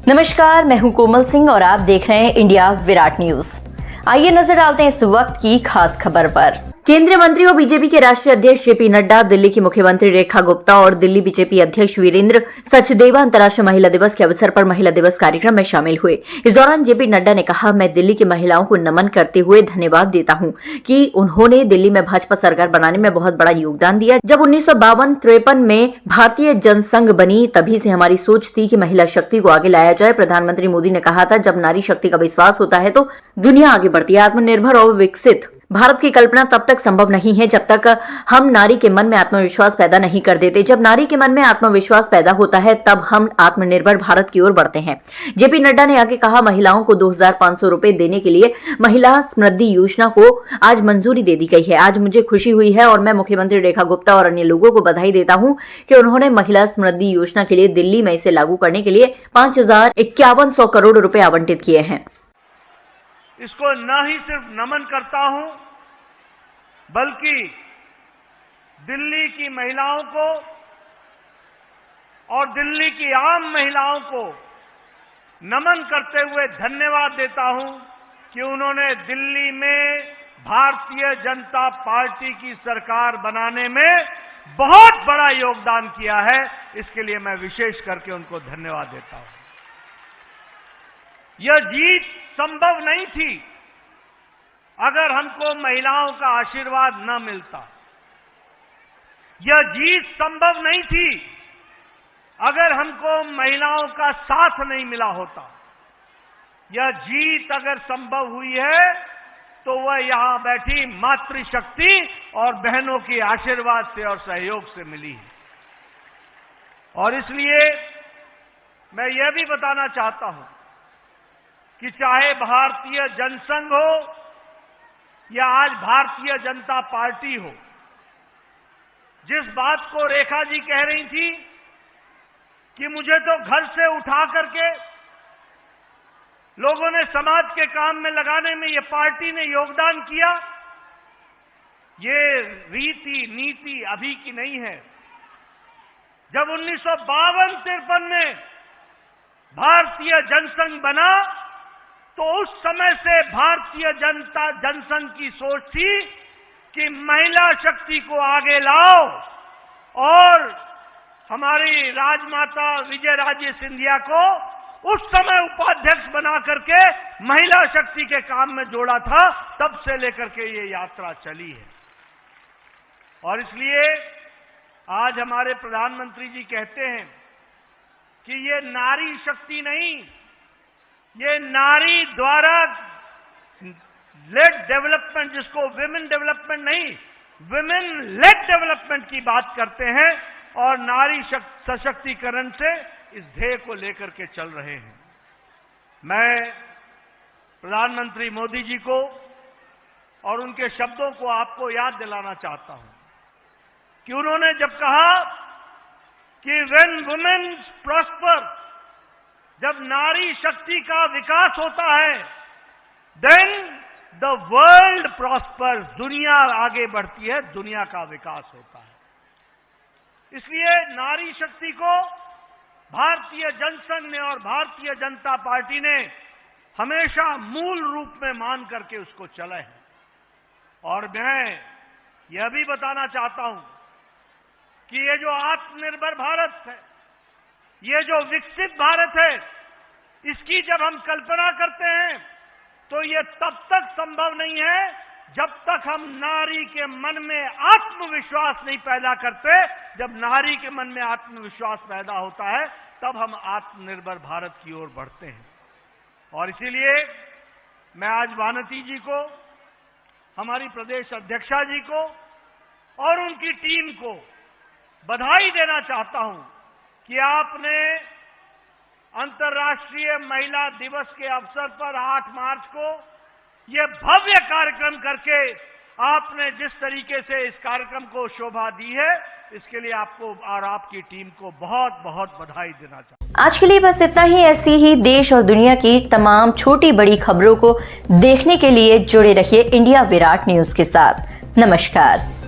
नमस्कार, मैं हूं कोमल सिंह और आप देख रहे हैं इंडिया विराट न्यूज। आइए नजर डालते हैं इस वक्त की खास खबर पर। केंद्रीय मंत्री और बीजेपी के राष्ट्रीय अध्यक्ष जेपी नड्डा, दिल्ली की मुख्यमंत्री रेखा गुप्ता और दिल्ली बीजेपी अध्यक्ष वीरेंद्र सचदेवा अंतर्राष्ट्रीय महिला दिवस के अवसर पर महिला दिवस कार्यक्रम में शामिल हुए। इस दौरान जेपी नड्डा ने कहा, मैं दिल्ली की महिलाओं को नमन करते हुए धन्यवाद देता हूं कि उन्होंने दिल्ली में भाजपा सरकार बनाने में बहुत बड़ा योगदान दिया। जब 1952-53 में भारतीय जनसंघ बनी, तभी से हमारी सोच थी कि महिला शक्ति को आगे लाया जाए। प्रधानमंत्री मोदी ने कहा था, जब नारी शक्ति का विश्वास होता है तो दुनिया आगे बढ़ती है। आत्मनिर्भर और विकसित भारत की कल्पना तब तक संभव नहीं है जब तक हम नारी के मन में आत्मविश्वास पैदा नहीं कर देते। जब नारी के मन में आत्मविश्वास पैदा होता है तब हम आत्मनिर्भर भारत की ओर बढ़ते हैं। जेपी नड्डा ने आगे कहा, महिलाओं को 2500 रुपए देने के लिए महिला समृद्धि योजना को आज मंजूरी दे दी गई है। आज मुझे खुशी हुई है और मैं मुख्यमंत्री रेखा गुप्ता और अन्य लोगों को बधाई देता हूं कि उन्होंने महिला समृद्धि योजना के लिए दिल्ली में इसे लागू करने के लिए 5,51 करोड़ रुपए आवंटित किए हैं। इसको न ही सिर्फ नमन करता हूं, बल्कि दिल्ली की महिलाओं को और दिल्ली की आम महिलाओं को नमन करते हुए धन्यवाद देता हूं कि उन्होंने दिल्ली में भारतीय जनता पार्टी की सरकार बनाने में बहुत बड़ा योगदान किया है। इसके लिए मैं विशेष करके उनको धन्यवाद देता हूं। यह जीत संभव नहीं थी अगर हमको महिलाओं का आशीर्वाद न मिलता। यह जीत संभव नहीं थी अगर हमको महिलाओं का साथ नहीं मिला होता। यह जीत अगर संभव हुई है तो वह यहां बैठी मातृशक्ति और बहनों के आशीर्वाद से और सहयोग से मिली है। और इसलिए मैं यह भी बताना चाहता हूं कि चाहे भारतीय जनसंघ हो या आज भारतीय जनता पार्टी हो, जिस बात को रेखा जी कह रही थी कि मुझे तो घर से उठा करके लोगों ने समाज के काम में लगाने में ये पार्टी ने योगदान किया, ये रीति नीति अभी की नहीं है। जब 1952-53 में भारतीय जनसंघ बना तो उस समय से भारतीय जनसंघ की सोच थी कि महिला शक्ति को आगे लाओ और हमारी राजमाता विजयराजे सिंधिया को उस समय उपाध्यक्ष बना करके महिला शक्ति के काम में जोड़ा था। तब से लेकर के ये यात्रा चली है। और इसलिए आज हमारे प्रधानमंत्री जी कहते हैं कि ये नारी शक्ति नहीं, ये नारी द्वारा लेड डेवलपमेंट, जिसको विमेन डेवलपमेंट नहीं, विमेन लेड डेवलपमेंट की बात करते हैं और नारी सशक्तिकरण से इस ध्येय को लेकर के चल रहे हैं। मैं प्रधानमंत्री मोदी जी को और उनके शब्दों को आपको याद दिलाना चाहता हूं कि उन्होंने जब कहा कि व्हेन वुमेन प्रॉस्पर, जब नारी शक्ति का विकास होता है, देन द वर्ल्ड प्रॉस्पर्स, दुनिया आगे बढ़ती है, दुनिया का विकास होता है। इसलिए नारी शक्ति को भारतीय जनसंघ ने और भारतीय जनता पार्टी ने हमेशा मूल रूप में मान करके उसको चले हैं। और मैं यह भी बताना चाहता हूं कि ये जो आत्मनिर्भर भारत है, ये जो विकसित भारत है, इसकी जब हम कल्पना करते हैं तो ये तब तक संभव नहीं है जब तक हम नारी के मन में आत्मविश्वास नहीं पैदा करते। जब नारी के मन में आत्मविश्वास पैदा होता है तब हम आत्मनिर्भर भारत की ओर बढ़ते हैं। और इसीलिए मैं आज वानती जी को, हमारी प्रदेश अध्यक्षा जी को और उनकी टीम को बधाई देना चाहता हूं कि आपने अंतर्राष्ट्रीय महिला दिवस के अवसर पर 8 मार्च को यह भव्य कार्यक्रम करके आपने जिस तरीके से इस कार्यक्रम को शोभा दी है, इसके लिए आपको और आपकी टीम को बहुत बहुत बधाई देना चाहता हूं। आज के लिए बस इतना ही। ऐसी ही देश और दुनिया की तमाम छोटी बड़ी खबरों को देखने के लिए जुड़े रहिए इंडिया विराट न्यूज के साथ। नमस्कार।